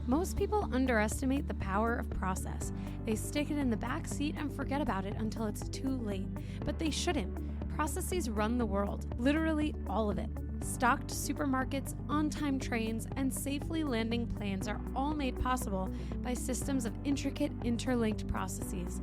Most people underestimate the power of process. They stick it in the back seat and forget about it until it's too late. But they shouldn't. Processes run the world, literally all of it. Stocked supermarkets, on-time trains, and safely landing planes are all made possible by systems of intricate, interlinked processes.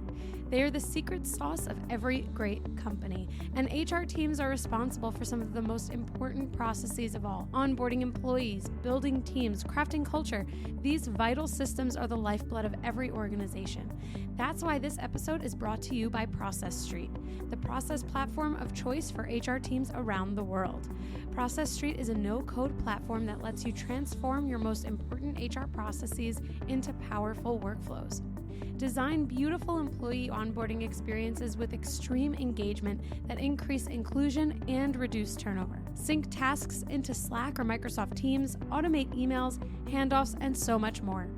They are the secret sauce of every great company, and HR teams are responsible for some of the most important processes of all. Onboarding employees, building teams, crafting culture. These vital systems are the lifeblood of every organization. That's why this episode is brought to you by Process Street, the process platform of choice for HR teams around the world. Process Street is a no-code platform that lets you transform your most important HR processes into powerful workflows. Design beautiful employee onboarding experiences with extreme engagement that increase inclusion and reduce turnover. Sync tasks into Slack or Microsoft Teams, automate emails, handoffs, and so much more.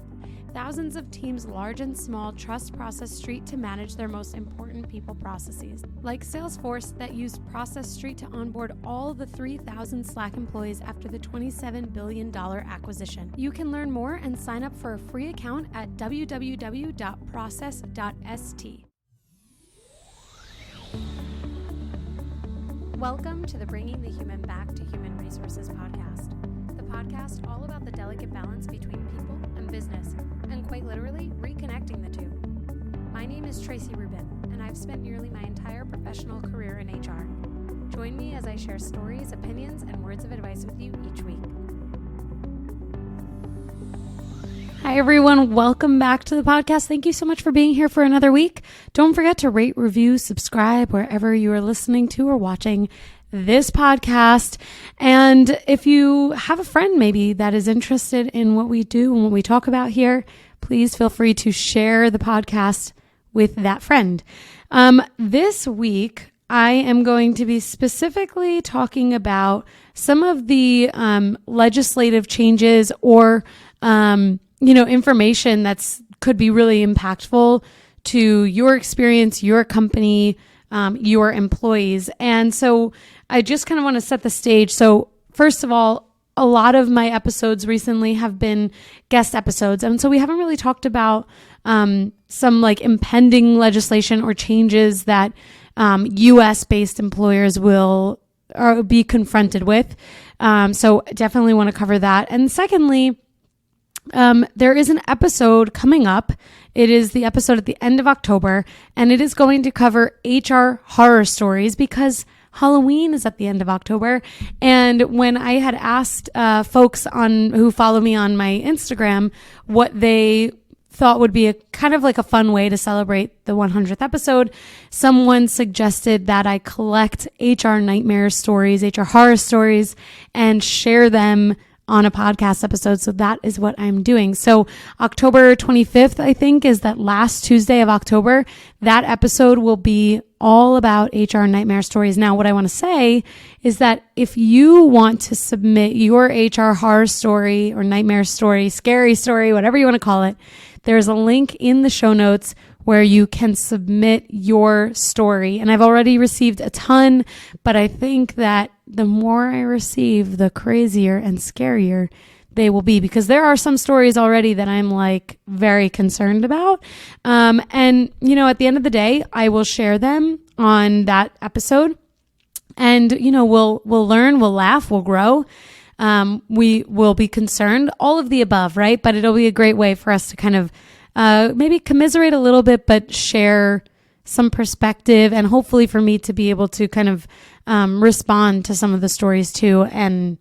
Thousands of teams, large and small, trust Process Street to manage their most important people processes. Like Salesforce, that used Process Street to onboard all the 3,000 Slack employees after the $27 billion acquisition. You can learn more and sign up for a free account at www.process.st. Welcome to the Bringing the Human Back to Human Resources podcast. The podcast all about the delicate balance between people and business, and quite literally, reconnecting the two. My name is Tracy Rubin, and I've spent nearly my entire professional career in HR. Join me as I share stories, opinions, and words of advice with you each week. Hi, everyone. Welcome back to the podcast. Thank you so much for being here for another week. Don't forget to rate, review, subscribe wherever you are listening to or watching this podcast. And if you have a friend maybe that is interested in what we do and what we talk about here, please feel free to share the podcast with that friend. This week, I am going to be specifically talking about some of the legislative changes or information that's could be really impactful to your experience, your company, your employees. And so I just kind of want to set the stage. So first of all, a lot of my episodes recently have been guest episodes. And so we haven't really talked about some like impending legislation or changes that US-based employers will be confronted with. So definitely want to cover that. And secondly, there is an episode coming up. It is the episode at the end of October, and it is going to cover HR horror stories because Halloween is at the end of October. And when I had asked folks who follow me on my Instagram what they thought would be a kind of like a fun way to celebrate the 100th episode, someone suggested that I collect HR nightmare stories, HR horror stories, and share them on a podcast episode. So that is what I'm doing. So October 25th, I think, is that last Tuesday of October. That episode will be all about HR nightmare stories. Now, what I want to say is that if you want to submit your HR horror story or nightmare story, scary story, whatever you want to call it, there's a link in the show notes where you can submit your story. And I've already received a ton, but I think that the more I receive, the crazier and scarier they will be, because there are some stories already that I'm like very concerned about. And at the end of the day, I will share them on that episode, and we'll learn, we'll laugh, we'll grow. We will be concerned, all of the above, right? But it'll be a great way for us to kind of maybe commiserate a little bit, but share some perspective, and hopefully for me to be able to kind of respond to some of the stories too, and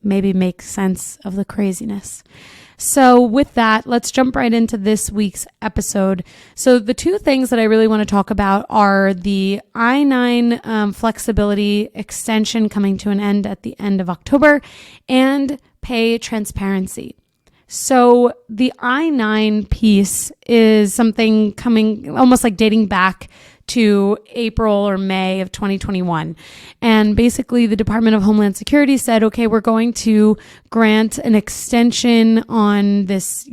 maybe make sense of the craziness. So with that, let's jump right into this week's episode. So the two things that I really want to talk about are the I-9 flexibility extension coming to an end at the end of October, and pay transparency. So the I-9 piece is something coming almost like dating back to April or May of 2021. And basically the Department of Homeland Security said, okay, we're going to grant an extension on this,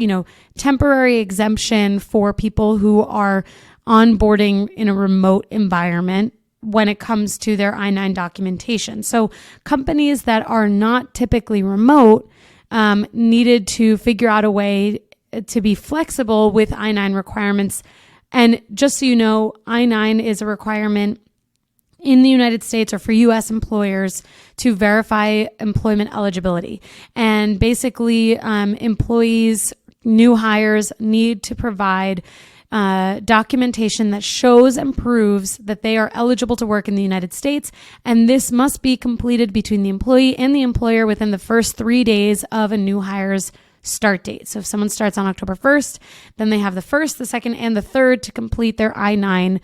temporary exemption for people who are onboarding in a remote environment when it comes to their I-9 documentation. So companies that are not typically remote, needed to figure out a way to be flexible with I-9 requirements. And just so you know, I-9 is a requirement in the United States or for U.S. employers to verify employment eligibility. And basically, employees, new hires need to provide documentation that shows and proves that they are eligible to work in the United States. And this must be completed between the employee and the employer within the first 3 days of a new hire's start date. So if someone starts on October 1st, then they have the 1st, the 2nd, and the 3rd to complete their I-9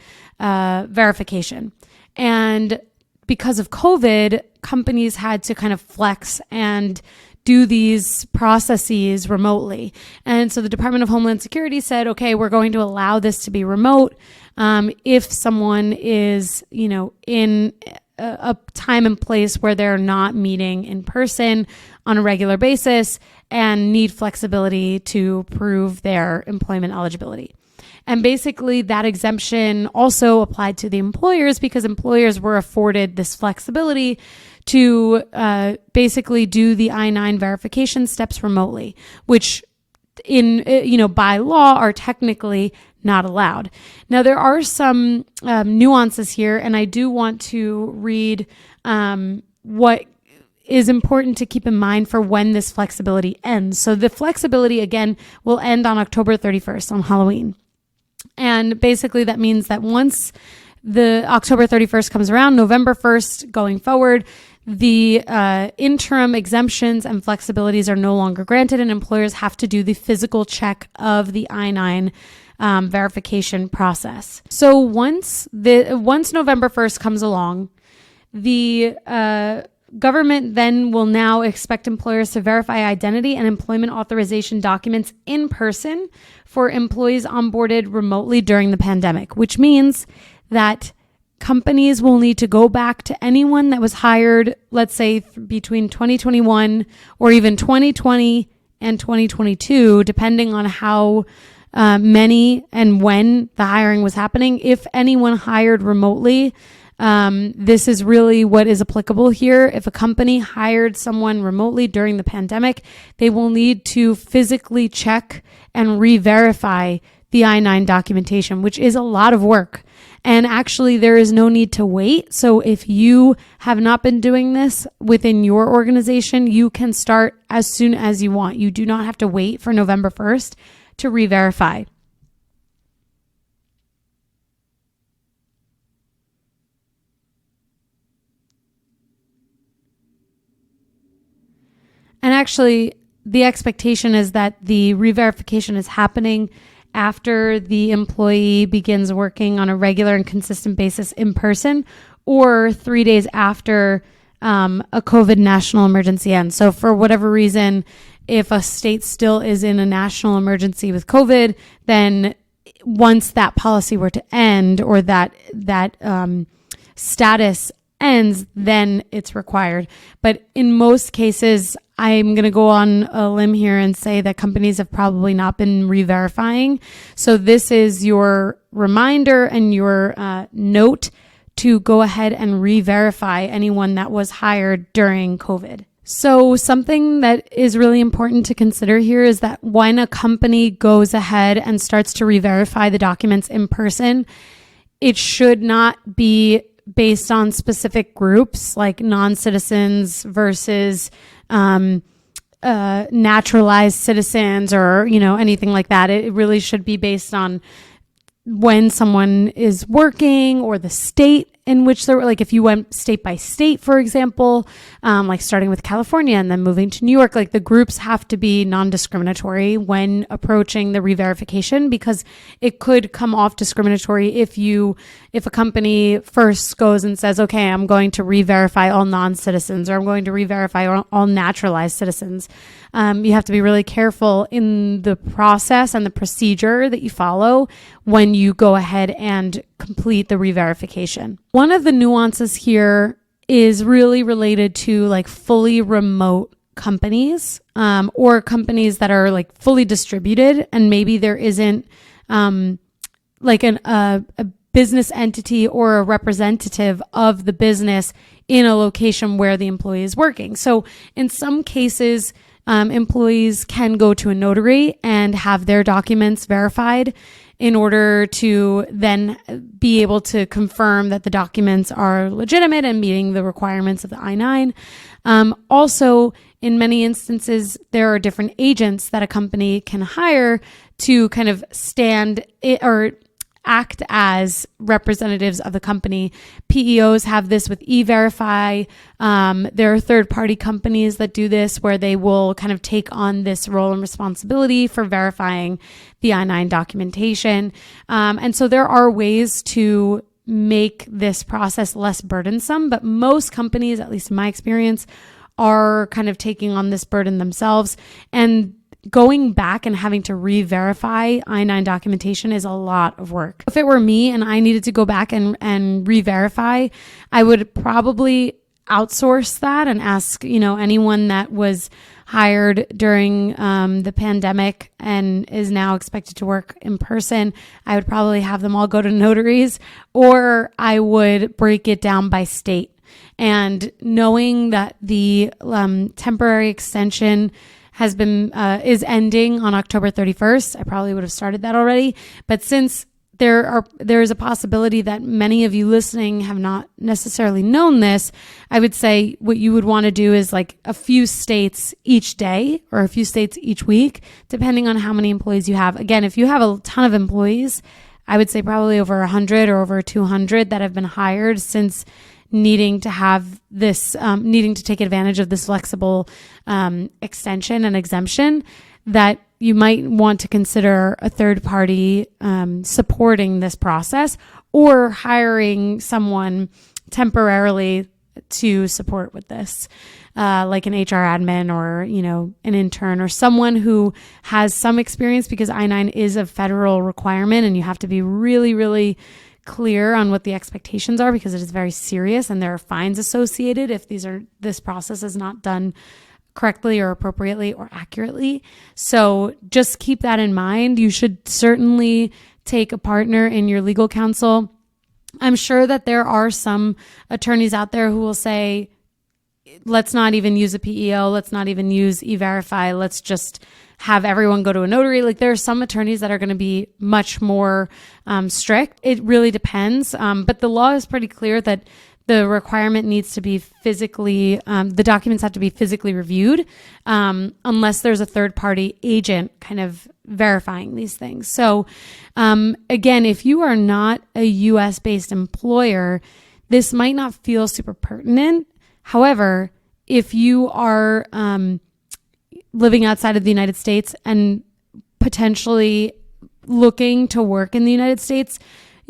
verification. And because of COVID, companies had to kind of flex and do these processes remotely. And so the Department of Homeland Security said, okay, we're going to allow this to be remote if someone is, in a time and place where they're not meeting in person on a regular basis and need flexibility to prove their employment eligibility. And basically that exemption also applied to the employers because employers were afforded this flexibility to basically do the I-9 verification steps remotely, which by law are technically not allowed. Now, there are some nuances here, and I do want to read what is important to keep in mind for when this flexibility ends. So the flexibility, again, will end on October 31st on Halloween. And basically that means that once the October 31st comes around, November 1st going forward, the interim exemptions and flexibilities are no longer granted, and employers have to do the physical check of the I-9 verification process. So once November 1st comes along, the government then will now expect employers to verify identity and employment authorization documents in person for employees onboarded remotely during the pandemic, which means that companies will need to go back to anyone that was hired, let's say between 2021 or even 2020 and 2022, depending on how many and when the hiring was happening. If anyone hired remotely, this is really what is applicable here. If a company hired someone remotely during the pandemic, they will need to physically check and re-verify the I-9 documentation, which is a lot of work. And actually, there is no need to wait. So if you have not been doing this within your organization, you can start as soon as you want. You do not have to wait for November 1st to re-verify. And actually, the expectation is that the re-verification is happening after the employee begins working on a regular and consistent basis in person, or 3 days after a COVID national emergency ends. So for whatever reason, if a state still is in a national emergency with COVID, then once that policy were to end or that status ends, then it's required. But in most cases, I'm going to go on a limb here and say that companies have probably not been re-verifying. So this is your reminder and your note to go ahead and re-verify anyone that was hired during COVID. So something that is really important to consider here is that when a company goes ahead and starts to re-verify the documents in person, it should not be based on specific groups like non-citizens versus naturalized citizens or, anything like that. It really should be based on when someone is working or the state in which they're, like if you went state by state, for example, like starting with California and then moving to New York, like the groups have to be non-discriminatory when approaching the re-verification, because it could come off discriminatory if a company first goes and says, okay, I'm going to re-verify all non-citizens, or I'm going to re-verify all naturalized citizens. You have to be really careful in the process and the procedure that you follow when you go ahead and complete the re-verification. One of the nuances here is really related to like fully remote companies, or companies that are like fully distributed, and maybe there isn't like a business entity or a representative of the business in a location where the employee is working. So in some cases, employees can go to a notary and have their documents verified in order to then be able to confirm that the documents are legitimate and meeting the requirements of the I-9. Also, in many instances, there are different agents that a company can hire to kind of stand or act as representatives of the company. PEOs have this with E-Verify. There are third-party companies that do this where they will kind of take on this role and responsibility for verifying the I-9 documentation. And so there are ways to make this process less burdensome, but most companies, at least in my experience, are kind of taking on this burden themselves. And going back and having to re-verify I-9 documentation is a lot of work. If it were me and I needed to go back and re-verify, I would probably outsource that and ask, anyone that was hired during the pandemic and is now expected to work in person. I would probably have them all go to notaries, or I would break it down by state. And knowing that the temporary extension has been is ending on October 31st. I probably would have started that already. But since there is a possibility that many of you listening have not necessarily known this, I would say what you would want to do is like a few states each day or a few states each week, depending on how many employees you have. Again, if you have a ton of employees, I would say probably over 100 or over 200 that have been hired since needing to have this, needing to take advantage of this flexible extension and exemption, that you might want to consider a third party supporting this process, or hiring someone temporarily to support with this, like an HR admin or, an intern or someone who has some experience, because I-9 is a federal requirement and you have to be really, really clear on what the expectations are, because it is very serious and there are fines associated if this process is not done correctly or appropriately or accurately. So just keep that in mind. You should certainly take a partner in your legal counsel. I'm sure that there are some attorneys out there who will say, let's not even use a PEO, let's not even use E-Verify, let's just have everyone go to a notary. Like, there are some attorneys that are going to be much more strict. It really depends. But the law is pretty clear that the requirement needs to be physically, the documents have to be physically reviewed, unless there's a third party agent kind of verifying these things. So again, if you are not a US based employer, this might not feel super pertinent. However, if you are living outside of the United States and potentially looking to work in the United States,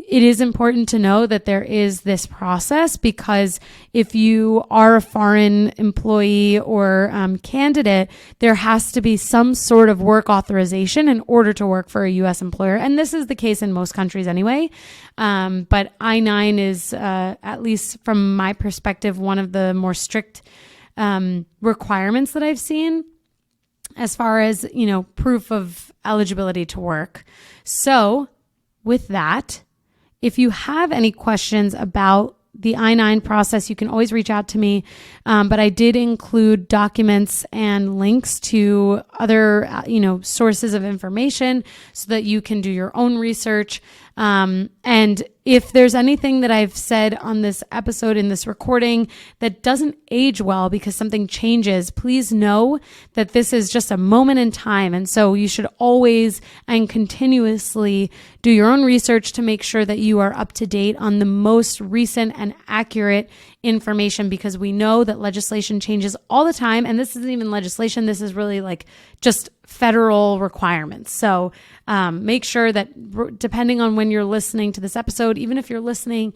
it is important to know that there is this process, because if you are a foreign employee or candidate, there has to be some sort of work authorization in order to work for a U.S. employer. And this is the case in most countries anyway. But I-9 is, at least from my perspective, one of the more strict requirements that I've seen as far as, proof of eligibility to work. So with that, if you have any questions about the I-9 process, you can always reach out to me. But I did include documents and links to other, sources of information so that you can do your own research. And if there's anything that I've said on this episode, in this recording, that doesn't age well because something changes, please know that this is just a moment in time. And so you should always and continuously do your own research to make sure that you are up to date on the most recent and accurate information, because we know that legislation changes all the time. And this isn't even legislation. This is really like just federal requirements. So make sure that depending on when you're listening to this episode, even if you're listening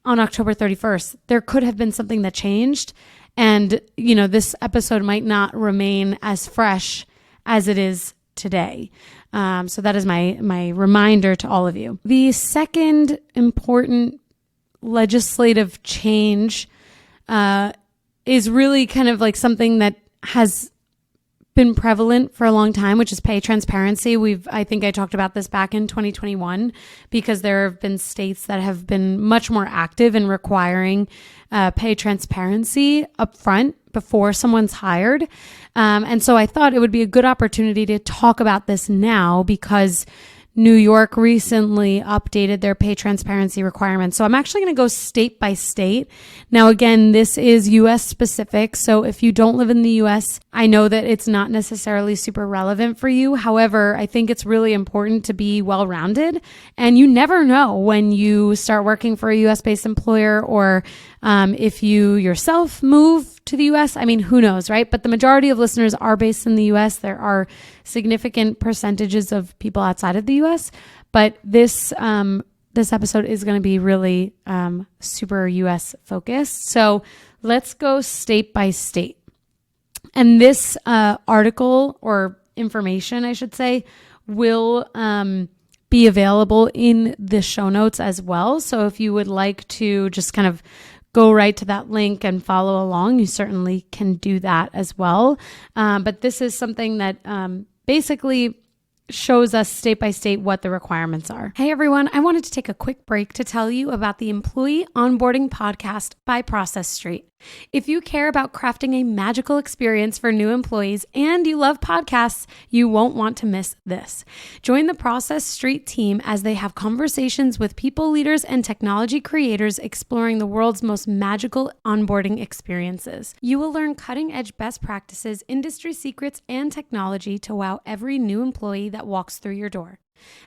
on October 31st, there could have been something that changed. And, this episode might not remain as fresh as it is today. So that is my reminder to all of you. The second important legislative change is really kind of like something that has been prevalent for a long time, which is pay transparency. I think I talked about this back in 2021 because there have been states that have been much more active in requiring pay transparency upfront before someone's hired. And so I thought it would be a good opportunity to talk about this now because New York recently updated their pay transparency requirements. So I'm actually going to go state by state. Now, again, this is US specific. So if you don't live in the US, I know that it's not necessarily super relevant for you. However, I think it's really important to be well-rounded. And you never know when you start working for a US-based employer or if you yourself move to the US. I mean, who knows, right? But the majority of listeners are based in the US. There are significant percentages of people outside of the US. But this episode is going to be really super US focused. So let's go state by state. And this article or information, I should say, will be available in the show notes as well. So if you would like to just kind of go right to that link and follow along, you certainly can do that as well. But this is something that basically shows us state by state what the requirements are. Hey everyone, I wanted to take a quick break to tell you about the Employee Onboarding Podcast by Process Street. If you care about crafting a magical experience for new employees and you love podcasts, you won't want to miss this. Join the Process Street team as they have conversations with people leaders and technology creators exploring the world's most magical onboarding experiences. You will learn cutting-edge best practices, industry secrets, and technology to wow every new employee that walks through your door.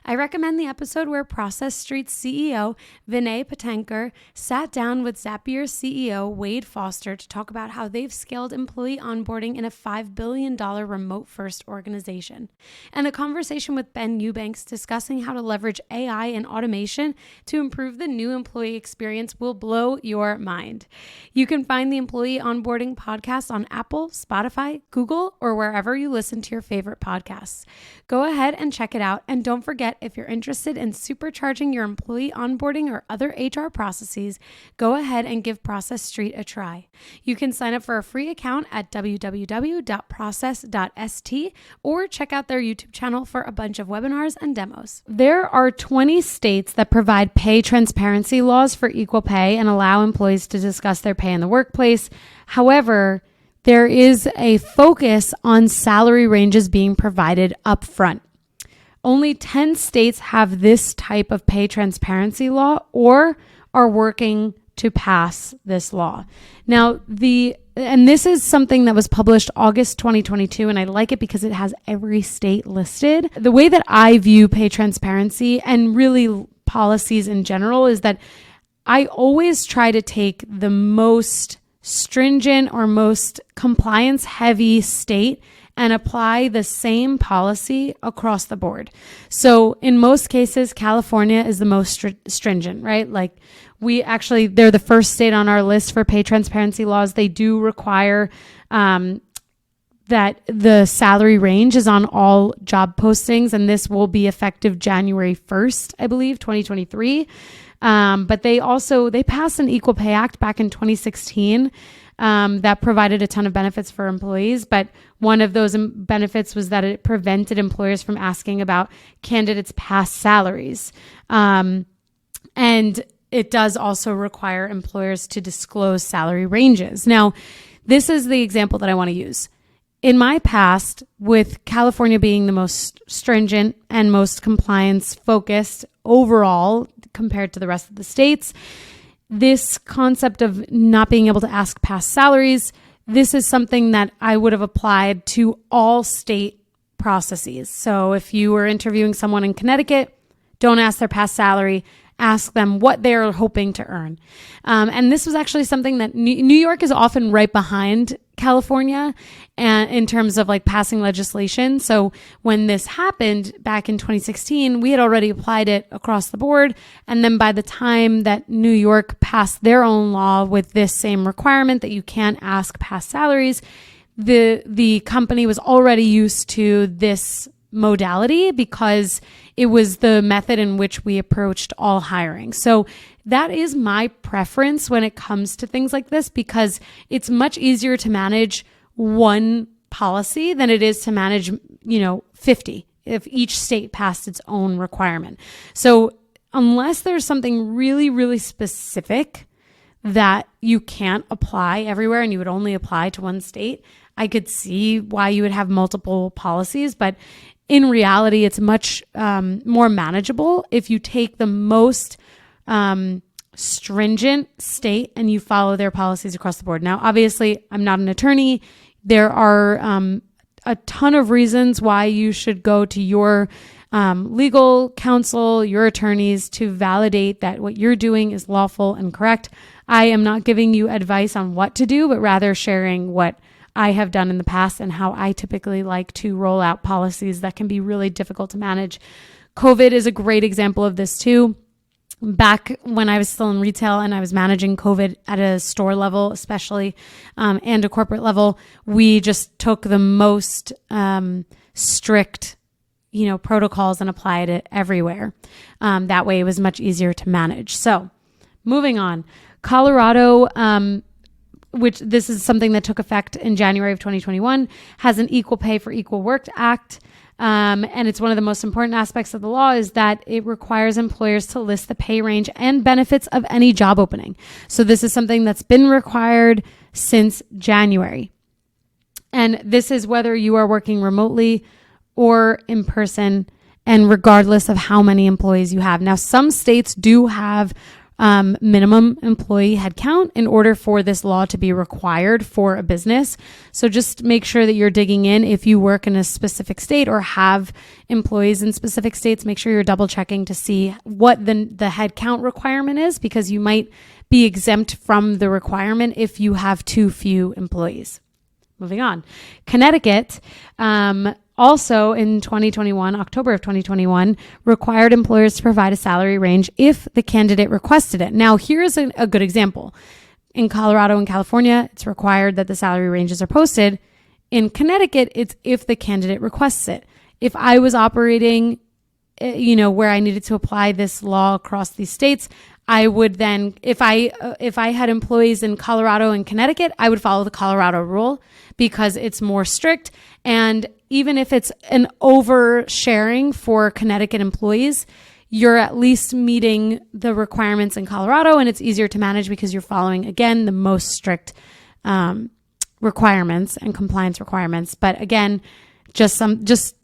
I recommend the episode where Process Street's CEO, Vinay Patankar, sat down with Zapier's CEO, Wade Foster, to talk about how they've scaled employee onboarding in a $5 billion remote-first organization. And the conversation with Ben Eubanks discussing how to leverage AI and automation to improve the new employee experience will blow your mind. You can find the Employee Onboarding Podcast on Apple, Spotify, Google, or wherever you listen to your favorite podcasts. Go ahead and check it out, and don't forget, if you're interested in supercharging your employee onboarding or other HR processes, go ahead and give Process Street a try. You can sign up for a free account at www.process.st or check out their YouTube channel for a bunch of webinars and demos. There are 20 states that provide pay transparency laws for equal pay and allow employees to discuss their pay in the workplace. However, there is a focus on salary ranges being provided upfront. Only 10 states have this type of pay transparency law or are working to pass this law. Now, this is something that was published August 2022, and I like it because it has every state listed. The way that I view pay transparency and really policies in general is that I always try to take the most stringent or most compliance heavy state and apply the same policy across the board. So in most cases, California is the most stringent, right? Like they're the first state on our list for pay transparency laws. They do require that the salary range is on all job postings, and this will be effective January 1st, I believe, 2023. But they passed an Equal Pay Act back in 2016 that provided a ton of benefits for employees. But one of those benefits was that it prevented employers from asking about candidates' past salaries. And it does also require employers to disclose salary ranges. Now, this is the example that I want to use. In my past, with California being the most stringent and most compliance focused overall compared to the rest of the states, this concept of not being able to ask past salaries, this is something that I would have applied to all state processes. So if you were interviewing someone in Connecticut, don't ask their past salary, ask them what they're hoping to earn. And this was actually something that New York is often right behind California and in terms of like passing legislation. So when this happened back in 2016, we had already applied it across the board. And then by the time that New York passed their own law with this same requirement that you can't ask past salaries, the company was already used to this modality because it was the method in which we approached all hiring. So that is my preference when it comes to things like this, because it's much easier to manage one policy than it is to manage, 50 if each state passed its own requirement. So unless there's something really, really specific that you can't apply everywhere and you would only apply to one state, I could see why you would have multiple policies. But in reality, it's much more manageable if you take the most stringent state and you follow their policies across the board. Now, obviously, I'm not an attorney. There are a ton of reasons why you should go to your legal counsel, your attorneys, to validate that what you're doing is lawful and correct. I am not giving you advice on what to do, but rather sharing what I have done in the past and how I typically like to roll out policies that can be really difficult to manage. COVID is a great example of this too. Back when I was still in retail and I was managing COVID at a store level, especially, and a corporate level, we just took the most strict, protocols and applied it everywhere. That way it was much easier to manage. So moving on, Colorado, which this is something that took effect in January of 2021, has an Equal Pay for Equal Work Act. And it's one of the most important aspects of the law is that it requires employers to list the pay range and benefits of any job opening. So this is something that's been required since January. And this is whether you are working remotely or in person, and regardless of how many employees you have. Now, some states do have minimum employee headcount in order for this law to be required for a business. So just make sure that you're digging in. If you work in a specific state or have employees in specific states, make sure you're double checking to see what the headcount requirement is, because you might be exempt from the requirement if you have too few employees. Moving on. Connecticut, also in 2021, October of 2021, required employers to provide a salary range if the candidate requested it. Now, here's a good example. In Colorado and California, it's required that the salary ranges are posted. In Connecticut, it's if the candidate requests it. If I was operating, where I needed to apply this law across these states, I would then, if I had employees in Colorado and Connecticut, I would follow the Colorado rule because it's more strict. And even if it's an oversharing for Connecticut employees, you're at least meeting the requirements in Colorado, and it's easier to manage because you're following, again, the most strict requirements and compliance requirements. But again, just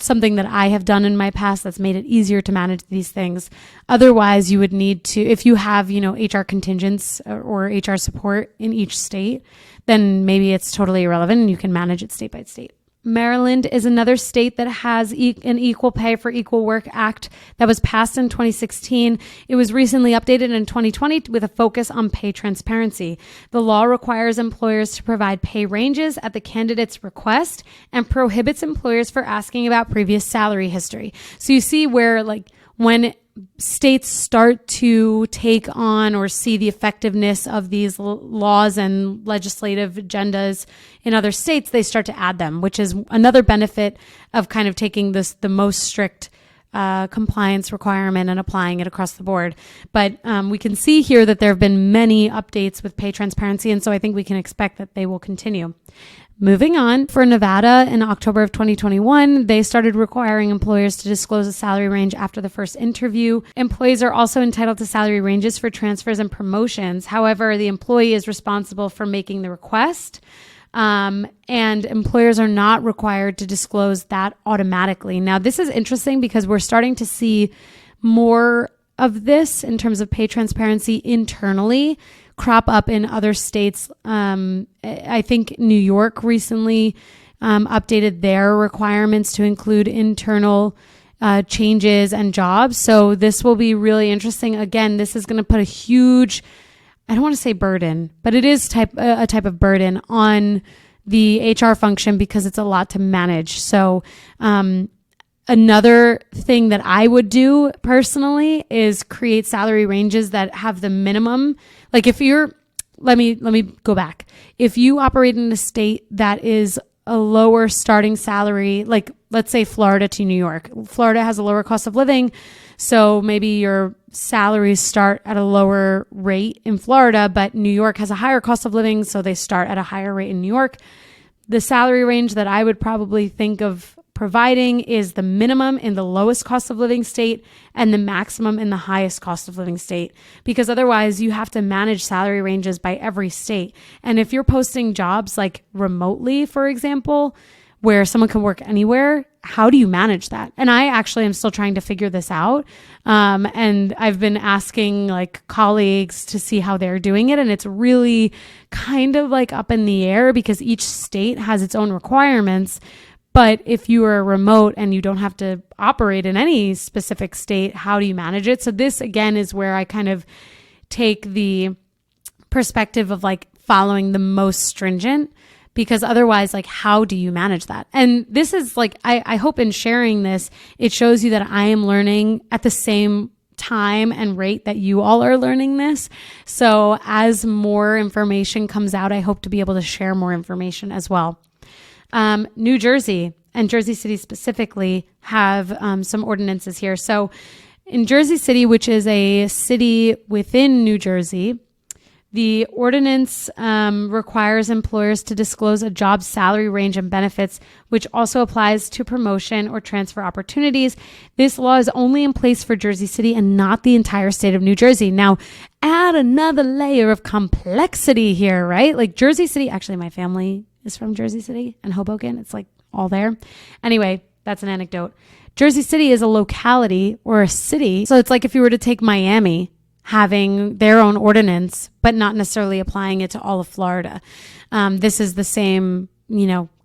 something that I have done in my past that's made it easier to manage these things. Otherwise, you would need to, if you have, HR contingents or HR support in each state, then maybe it's totally irrelevant and you can manage it state by state. Maryland is another state that has an Equal Pay for Equal Work Act that was passed in 2016. It was recently updated in 2020 with a focus on pay transparency. The law requires employers to provide pay ranges at the candidate's request and prohibits employers for asking about previous salary history. So you see where, when states start to take on or see the effectiveness of these laws and legislative agendas in other states, they start to add them, which is another benefit of kind of taking the most strict compliance requirement and applying it across the board. But we can see here that there have been many updates with pay transparency, and so I think we can expect that they will continue. Moving on, for Nevada in October of 2021, they started requiring employers to disclose a salary range after the first interview. Employees are also entitled to salary ranges for transfers and promotions. However, the employee is responsible for making the request, and employers are not required to disclose that automatically. Now, this is interesting because we're starting to see more of this in terms of pay transparency internally crop up in other states. I think New York recently updated their requirements to include internal changes and jobs. So this will be really interesting. Again, this is going to put a huge, I don't want to say burden, but it is a type of burden on the HR function because it's a lot to manage. So another thing that I would do personally is create salary ranges that have the minimum. Like if you're, let me go back. If you operate in a state that is a lower starting salary, like let's say Florida to New York. Florida has a lower cost of living, so maybe your salaries start at a lower rate in Florida, but New York has a higher cost of living, so they start at a higher rate in New York. The salary range that I would probably think of providing is the minimum in the lowest cost of living state and the maximum in the highest cost of living state, because otherwise you have to manage salary ranges by every state. And if you're posting jobs like remotely, for example, where someone can work anywhere, how do you manage that? And I actually am still trying to figure this out. And I've been asking like colleagues to see how they're doing it. And it's really kind of like up in the air because each state has its own requirements. But if you are remote and you don't have to operate in any specific state, how do you manage it? So this again is where I kind of take the perspective of like following the most stringent, because otherwise, like, how do you manage that? And this is like, I hope in sharing this, it shows you that I am learning at the same time and rate that you all are learning this. So as more information comes out, I hope to be able to share more information as well. New Jersey and Jersey City specifically have some ordinances here. So in Jersey City, which is a city within New Jersey, the ordinance requires employers to disclose a job's salary range and benefits, which also applies to promotion or transfer opportunities. This law is only in place for Jersey City and not the entire state of New Jersey. Now, add another layer of complexity here, right? Like Jersey City, actually, my family is from Jersey City and Hoboken. It's like all there. Anyway, that's an anecdote. Jersey City is a locality or a city. So it's like if you were to take Miami, having their own ordinance, but not necessarily applying it to all of Florida. This is the same,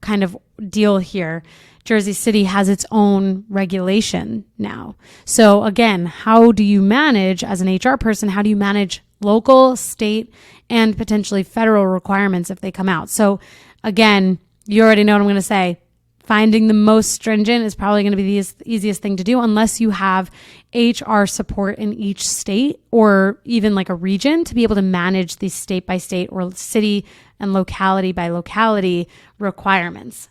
kind of deal here. Jersey City has its own regulation now. So again, how do you manage as an HR person? How do you manage local, state, and potentially federal requirements if they come out? So again, you already know what I'm going to say. Finding the most stringent is probably going to be the easiest thing to do unless you have HR support in each state or even like a region to be able to manage these state by state or city and locality by locality requirements.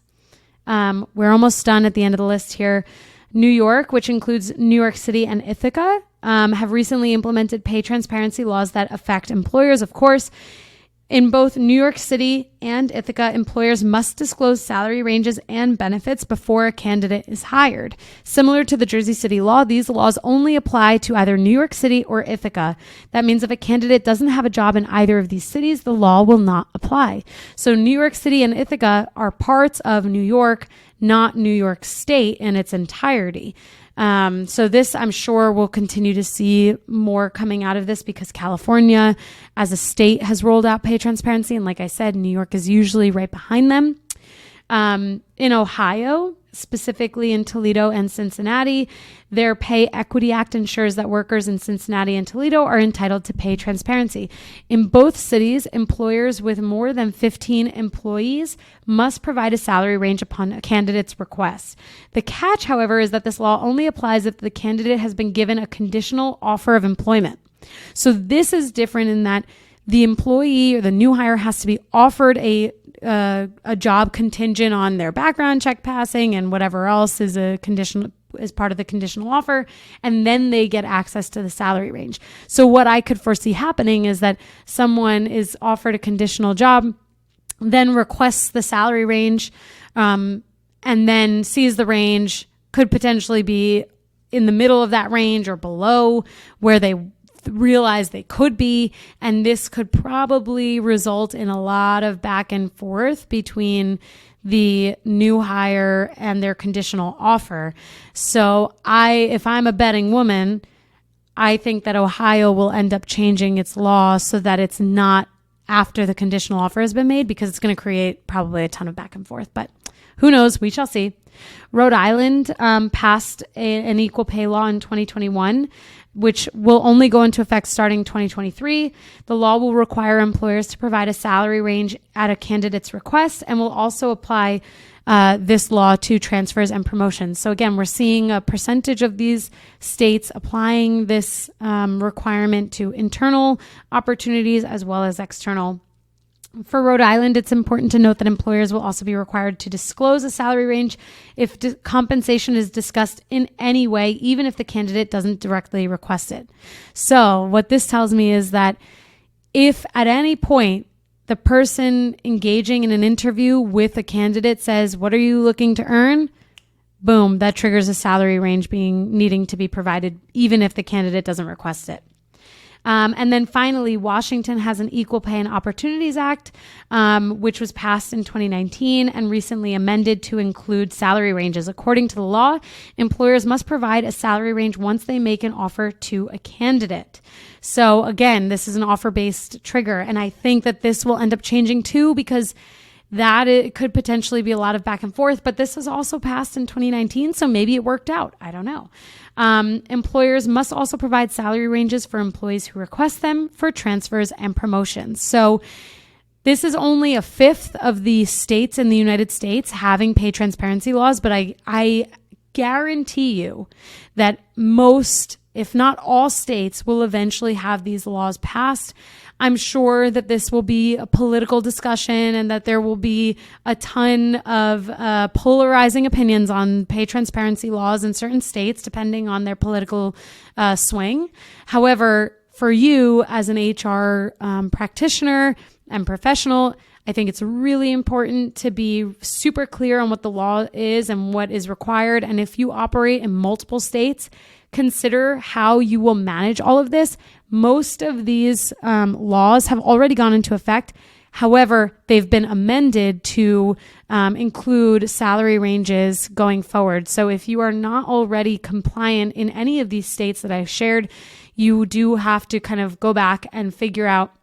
We're almost done at the end of the list here. New York, which includes New York City and Ithaca, have recently implemented pay transparency laws that affect employers, of course. In both New York City and Ithaca, employers must disclose salary ranges and benefits before a candidate is hired. Similar to the Jersey City law, these laws only apply to either New York City or Ithaca. That means if a candidate doesn't have a job in either of these cities, the law will not apply. So New York City and Ithaca are parts of New York, not New York State in its entirety. So this, I'm sure, we'll continue to see more coming out of this because California as a state has rolled out pay transparency. And like I said, New York is usually right behind them. In Ohio, specifically in Toledo and Cincinnati, their Pay Equity Act ensures that workers in Cincinnati and Toledo are entitled to pay transparency. In both cities, employers with more than 15 employees must provide a salary range upon a candidate's request. The catch, however, is that this law only applies if the candidate has been given a conditional offer of employment. So this is different in that the employee or the new hire has to be offered a job contingent on their background check passing and whatever else is a condition as part of the conditional offer, and then they get access to the salary range. So what I could foresee happening is that someone is offered a conditional job, then requests the salary range, and then sees the range, could potentially be in the middle of that range or below where they realize they could be, and this could probably result in a lot of back and forth between the new hire and their conditional offer. So if I'm a betting woman, I think that Ohio will end up changing its law so that it's not after the conditional offer has been made, because it's going to create probably a ton of back and forth, but who knows? We shall see. Rhode Island passed an equal pay law in 2021, which will only go into effect starting 2023. The law will require employers to provide a salary range at a candidate's request and will also apply this law to transfers and promotions. So again, we're seeing a percentage of these states applying this requirement to internal opportunities as well as external. For Rhode Island, it's important to note that employers will also be required to disclose a salary range if compensation is discussed in any way, even if the candidate doesn't directly request it. So what this tells me is that if at any point the person engaging in an interview with a candidate says, "What are you looking to earn?" Boom, that triggers a salary range needing to be provided, even if the candidate doesn't request it. And then finally, Washington has an Equal Pay and Opportunities Act, which was passed in 2019 and recently amended to include salary ranges. According to the law, employers must provide a salary range once they make an offer to a candidate. So again, this is an offer-based trigger, and I think that this will end up changing too, because that it could potentially be a lot of back and forth, but this was also passed in 2019, so maybe it worked out. I don't know. Employers must also provide salary ranges for employees who request them for transfers and promotions. So this is only a fifth of the states in the United States having pay transparency laws, but I guarantee you that most, if not all states, will eventually have these laws passed. I'm sure that this will be a political discussion and that there will be a ton of polarizing opinions on pay transparency laws in certain states, depending on their political swing. However, for you as an HR practitioner and professional, I think it's really important to be super clear on what the law is and what is required. And if you operate in multiple states, consider how you will manage all of this. Most of these laws have already gone into effect. However, they've been amended to include salary ranges going forward. So if you are not already compliant in any of these states that I've shared, you do have to kind of go back and figure out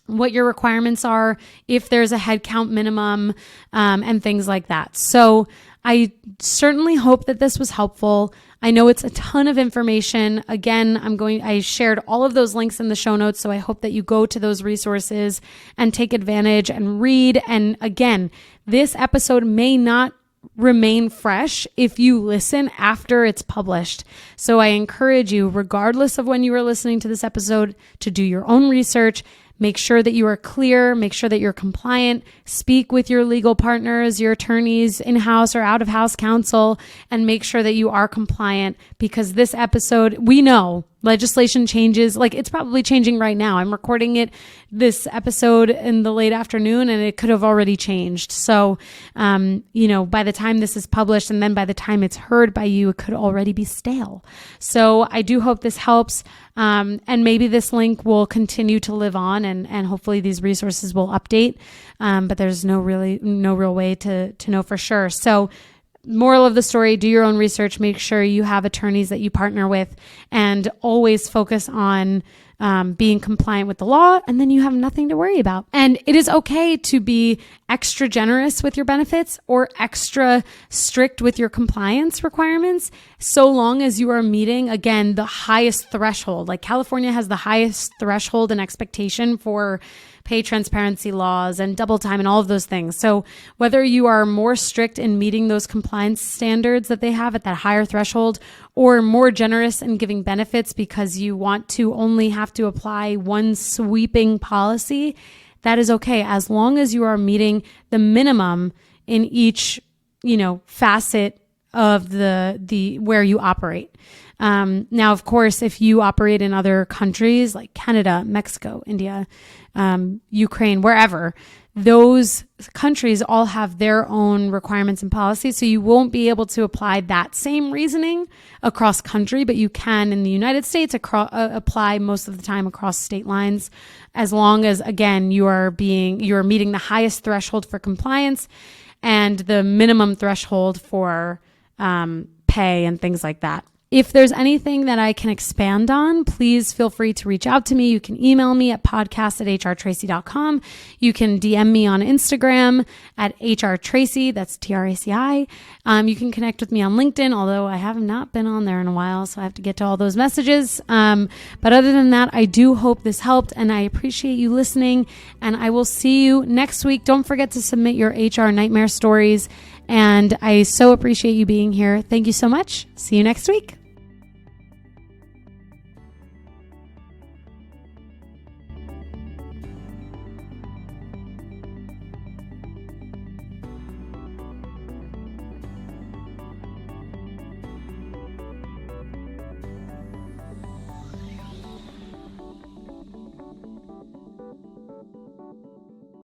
what your requirements are, if there's a headcount minimum, and things like that. So I certainly hope that this was helpful. I know it's a ton of information. Again, I shared all of those links in the show notes, so I hope that you go to those resources and take advantage and read. And again, this episode may not remain fresh if you listen after it's published. So I encourage you, regardless of when you are listening to this episode, to do your own research. Make sure that you are clear, make sure that you're compliant, speak with your legal partners, your attorneys, in-house or out-of-house counsel, and make sure that you are compliant, because this episode, we know legislation changes. Like, it's probably changing right now. I'm recording this episode in the late afternoon, and it could have already changed. So, by the time this is published and then by the time it's heard by you, it could already be stale. So I do hope this helps. And maybe this link will continue to live on, and hopefully these resources will update. But there's no real way to know for sure. So, moral of the story, do your own research, make sure you have attorneys that you partner with, and always focus on being compliant with the law, and then you have nothing to worry about. And it is okay to be extra generous with your benefits or extra strict with your compliance requirements, so long as you are meeting, again, the highest threshold. Like, California has the highest threshold and expectation for pay transparency laws and double time and all of those things. So whether you are more strict in meeting those compliance standards that they have at that higher threshold, or more generous in giving benefits because you want to only have to apply one sweeping policy, that is okay, as long as you are meeting the minimum in each, facet of the where you operate. Now, of course, if you operate in other countries like Canada, Mexico, India, Ukraine, wherever, those countries all have their own requirements and policies. So you won't be able to apply that same reasoning across country, but you can in the United States apply most of the time across state lines, as long as, again, you are meeting the highest threshold for compliance and the minimum threshold for pay and things like that. If there's anything that I can expand on, please feel free to reach out to me. You can email me at podcast@hrtracy.com. You can DM me on Instagram at hrtracy, that's TRACI. You can connect with me on LinkedIn, although I have not been on there in a while, so I have to get to all those messages. But other than that, I do hope this helped, and I appreciate you listening, and I will see you next week. Don't forget to submit your HR nightmare stories, and I so appreciate you being here. Thank you so much. See you next week.